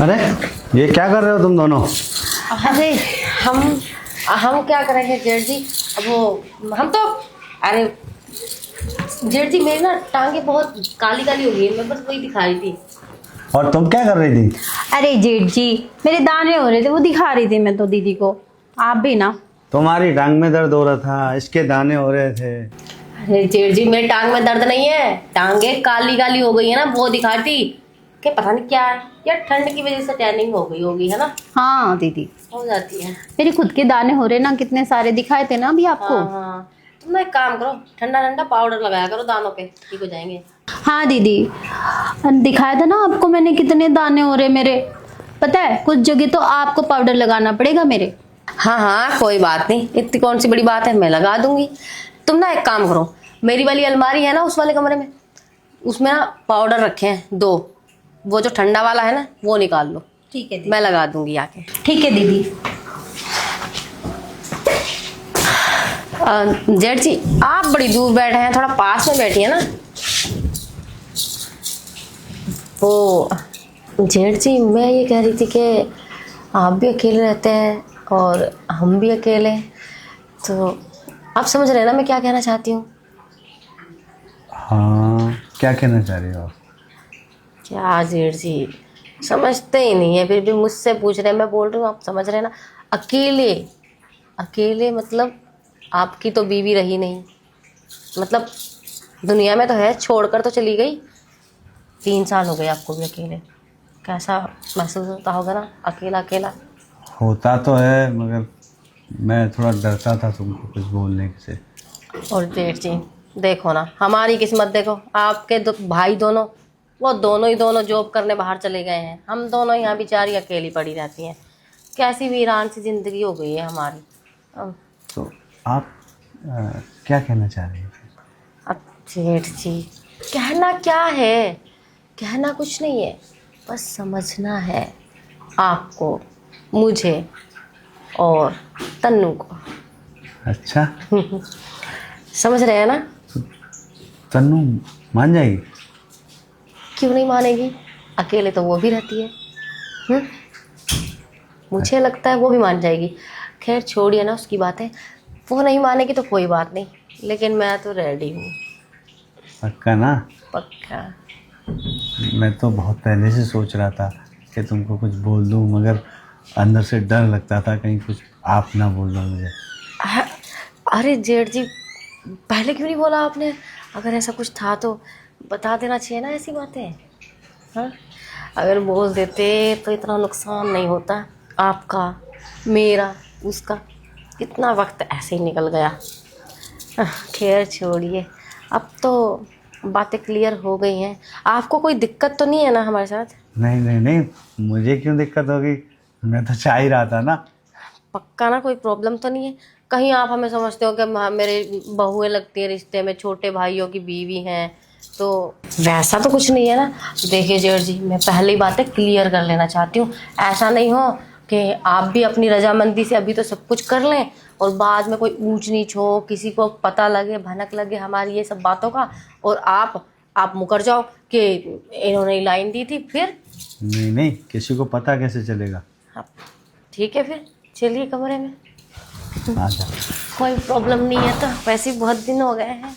अरे ये क्या कर रहे हो तुम दोनों? अरे हम क्या करेंगे जेठ जी। अब वो हम तो अरे जेठ जी मेरी ना टांगे बहुत काली काली हो गई है, मैं बस वही दिखाई थी। और तुम क्या कर रही थी? अरे जेठ जी, मेरे दाने हो रहे थे, वो दिखा रही थी मैं तो दीदी को। आप भी ना। तुम्हारी टांग में दर्द हो रहा था, इसके दाने हो रहे थे। अरे जेठ जी मेरी टांग में दर्द नहीं है, टांगे काली काली हो गई है ना, वो दिखाई थी कि पता नहीं क्या है, या ठंड की वजह से टैनिंग हो गई होगी, है ना। हाँ दीदी, हो जाती है। मेरे खुद के दाने हो रहे ना, कितने सारे दिखाए थे ना अभी आपको। हाँ हाँ, तुम ना एक काम करो, ठंडा ठंडा पाउडर लगाया करो दानों पे, ठीक हो जाएंगे। हाँ दीदी, दिखाया था ना आपको मैंने कितने दाने हो रहे मेरे। पता है कुछ जगह तो आपको पाउडर लगाना पड़ेगा मेरे। हाँ हाँ कोई बात नहीं, इतनी कौन सी बड़ी बात है, मैं लगा दूंगी। तुम ना एक काम करो, मेरी वाली अलमारी है ना उस वाले कमरे में, उसमें ना पाउडर रखे हैं 2, वो जो ठंडा वाला है ना वो निकाल लो। ठीक है दीदी। मैं लगा दूंगी आके। ठीक है दीदी। जेठ जी आप बड़ी दूर बैठे हैं, थोड़ा पास में बैठिए ना। वो जेठ जी मैं ये कह रही थी कि आप भी अकेले रहते हैं और हम भी अकेले, तो आप समझ रहे हैं ना मैं क्या कहना चाहती हूँ। हाँ, क्या कहना चाह रही हो आप? क्या जेठ जी समझते ही नहीं है, फिर भी मुझसे पूछ रहे हैं, मैं बोल रही हूँ आप समझ रहे हैं ना। अकेले अकेले मतलब आपकी तो बीवी रही नहीं, मतलब दुनिया में तो है, छोड़कर तो चली गई। 3 साल हो गए आपको भी अकेले, कैसा महसूस होता होगा ना अकेला अकेला। होता तो है, मगर मैं थोड़ा डरता था तुमको कुछ बोलने से। और जेठ जी देखो ना हमारी किस्मत देखो, आपके भाई दोनों, वो दोनों ही दोनों जॉब करने बाहर चले गए हैं, हम दोनों यहाँ बेचारी अकेली पड़ी रहती हैं। कैसी वीरान सी जिंदगी हो गई है हमारी। तो आप क्या कहना चाह रही हैं? अब जेठ जी कहना क्या है, कहना कुछ नहीं है, बस समझना है आपको, मुझे और तन्नू को। अच्छा, समझ रहे हैं ना। तन्नू मान जाएगी? क्यों नहीं मानेगी, अकेले तो वो भी रहती है। मुझे लगता है वो भी मान जाएगी। खैर छोड़िए ना उसकी बातें, वो नहीं मानेगी तो कोई बात नहीं, लेकिन मैं तो रेडी हूँ। पक्का ना? पक्का। मैं तो बहुत पहले से सोच रहा था कि तुमको कुछ बोल दूं, मगर अंदर से डर लगता था कहीं कुछ आप ना बोल दो मुझे। अरे जेठ जी पहले क्यों नहीं बोला आपने, अगर ऐसा कुछ था तो बता देना चाहिए ना ऐसी बातें। हाँ अगर बोल देते तो इतना नुकसान नहीं होता आपका, मेरा, उसका। कितना वक्त ऐसे ही निकल गया। खैर छोड़िए, अब तो बातें क्लियर हो गई हैं। आपको कोई दिक्कत तो नहीं है ना हमारे साथ? नहीं नहीं नहीं, मुझे क्यों दिक्कत होगी, मैं तो चाह ही रहा था ना। पक्का ना, कोई प्रॉब्लम तो नहीं है? कहीं आप हमें समझते हो कि मेरे बहुएं लगती हैं रिश्ते में, छोटे भाइयों की बीवी हैं, तो वैसा तो कुछ नहीं है ना। देखिए जेठ जी मैं पहली बातें क्लियर कर लेना चाहती हूँ, ऐसा नहीं हो कि आप भी अपनी रजामंदी से अभी तो सब कुछ कर लें और बाद में कोई ऊंच नीच हो, किसी को पता लगे, भनक लगे हमारी ये सब बातों का, और आप मुकर जाओ कि इन्होंने लाइन दी थी फिर। नहीं नहीं, किसी को पता कैसे चलेगा? हाँ ठीक है, फिर चलिए कमरे में। आ जा। कोई प्रॉब्लम नहीं है तो, वैसे ही बहुत दिन हो गए हैं।